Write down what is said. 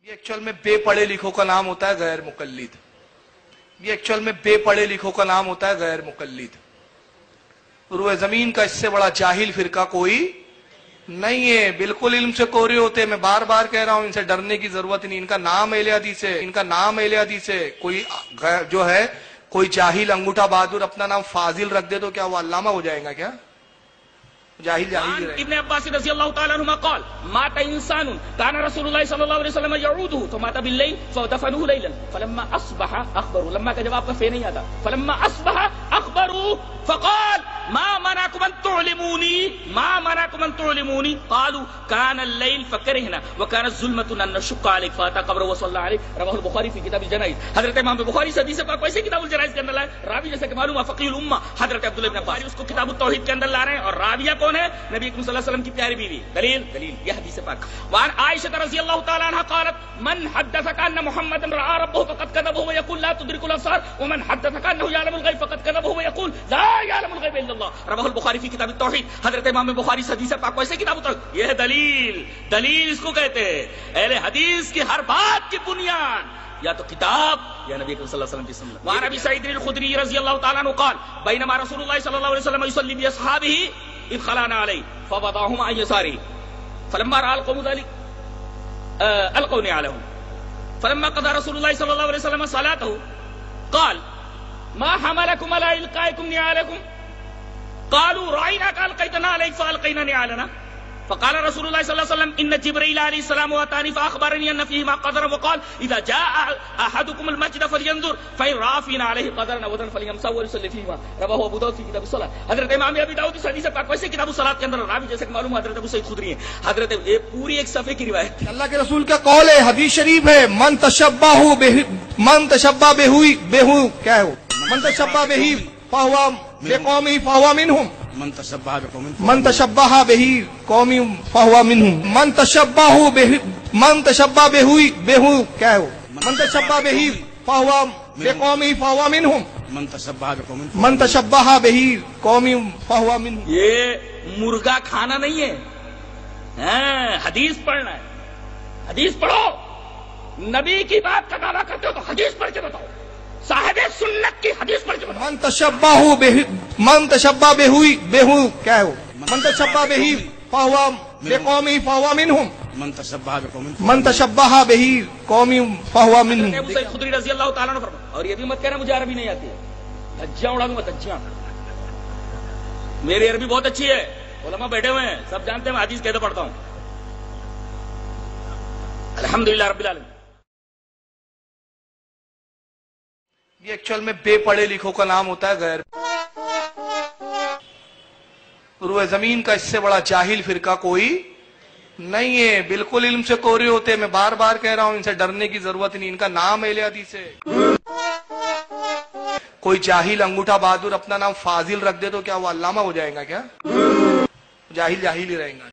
یہ ایکچوئل میں بے پڑھے لکھوں کا نام ہوتا ہے غیر مقلد. یہ ایکچوئل میں بے پڑھے لکھوں کا نام ہوتا ہے غیر مقلد. روئے زمین کا اس سے بڑا جاہل فرقہ کوئی نہیں ہے. بالکل علم سے کوری ہوتے. میں بار بار کہہ رہا ہوں ان سے ڈرنے کی ضرورت نہیں. ان کا نام اہل حدیث ہے. ان کا نام اہل حدیث ہے. کوئی جو ہے کوئی جاہل انگوٹھا بہادر اپنا نام فاضل رکھ دے تو کیا وہ علامہ ہو جائے گا؟ کیا جاہل ابن عباس رضی اللہ تعالی عنہما قال مات انسان كان رسول الله صلی اللہ علیہ وسلم يعوده فمات بالليل فدفنوه ليلا فلما اصبح اخبروا. لما کا جواب کا فے نہیں آتا. فلما اصبح اخبروا فقال ما منعكم ان تعلموني ما منعكم ان تعلموني قالوا كان الليل فكرهنا وكان الظلمة ان نشق عليك فاتى قبره وصلى عليه. رواه البخاری في کتاب الجنائز. حضرت امام بخاری سے حدیث پاک ویسے کتاب الجنائز کے اندر لائے. راوی جیسے کہ معلوم ہے فقیہ الامہ حضرت عبداللہ بن عباس اس کو کتاب التوحید کے اندر لا رہے ہیں. اور راویہ کون ہے؟ نبی اکرم صلی اللہ علیہ وسلم کی پیاری بیوی. دلیل یہ حدیث پاک. وعن عائشہ رضی اللہ تعالی عنہا قالت من حدثك ان محمد رأى ربه فقد كذبه ويقول لا تدرك الابصار ومن حدثك انه يعلم الغيب فقد كذبه ويقول لا يعلم الغيب الا الله. رواه البخاری فی کتاب التوحید. حضرت امام بخاری سے حدیث پاک ویسے کتاب التوحید. یہ دلیل اس کو کہتے ہیں. اہل حدیث کی ہر بات کی بنیاد یا تو کتاب یا نبی صلی اللہ علیہ وسلم کی سنت. وعن ابی سعید الخدری رضی اللہ تعالی عنہ قال بینما رسول اللہ صلی اللہ علیہ وسلم يصلي باصحابه اذ خلعنا عليه فوضعهم عن يساره فلما راى القوم ذلك القوا نعالهم فلما قضى رسول الله صلى الله عليه وسلم صلاته قال ما حملكم على القائكم نعالكم قالوا رايناك القيتنا عليك فالقينا نعالنا فقال رسول الله صلى الله عليه وسلم ان جبريل عليه السلام اتاني فاخبرني ان فيه ما قدر وقال اذا جاء احدكم المسجد فلينظر فان راى فينا عليه قدرا وزن فليمسح ويصلي فيه. رواه ابو داؤد في کتاب الصلاة. حضرت امام ابی داؤد اس حدیث پاک ویسے کتاب الصلاة کے اندر راوی جیسے کہ معلوم ہے حضرت ابو سعید خدری ہیں. حضرت پوری ایک صفحے کی روایت. اللہ کے رسول کا قول ہے, حدیث شریف ہے, من تشبہ کیا ہے وہ من تشبہ بہ فہو بقومہ فہو منہم. من تشبہ بہ قوم فہو منہم. من تشبہ بہ کیا ہے وہ من تشبہ بہ فہو بقومہ فہو منہم. من تشبہ بہ قوم فہو منہم. یہ مرغا کھانا نہیں ہے, حدیث پڑھنا ہے. حدیث پڑھو. نبی کی بات کا دعویٰ کرتے ہو تو حدیث پڑھ کے بتاؤ. صاحب سنت کی حدیث پڑھ کے بتاؤ. من تشبہ بہ کیا ہے وہ من تشبہ بہ فہو بقومہ فہو منہم. من تشبہ بہ قوم فہو منہم. ابو سعید خدری رضی اللہ تعالیٰ عنہ فرماتے. اور یہ بھی مت کہنا مجھے عربی نہیں آتی ہے. دھجیاں اڑا دوں میں دھجیاں. میری عربی بہت اچھی ہے. علماء بیٹھے ہوئے ہیں سب جانتے ہیں میں حدیث کہتے پڑھتا ہوں. الحمدللہ رب العالمین. یہ ایکچوئل میں بے پڑھے لکھوں کا نام ہوتا ہے غیر. روئے زمین کا اس سے بڑا جاہل فرقہ کوئی نہیں ہے. بالکل علم سے کوری ہوتے. میں بار بار کہہ رہا ہوں ان سے ڈرنے کی ضرورت نہیں. ان کا نام اہل حدیث ہے. کوئی جاہل انگوٹھا بہادر اپنا نام فاضل رکھ دے تو کیا وہ علامہ ہو جائے گا؟ کیا جاہل ہی رہیں گا.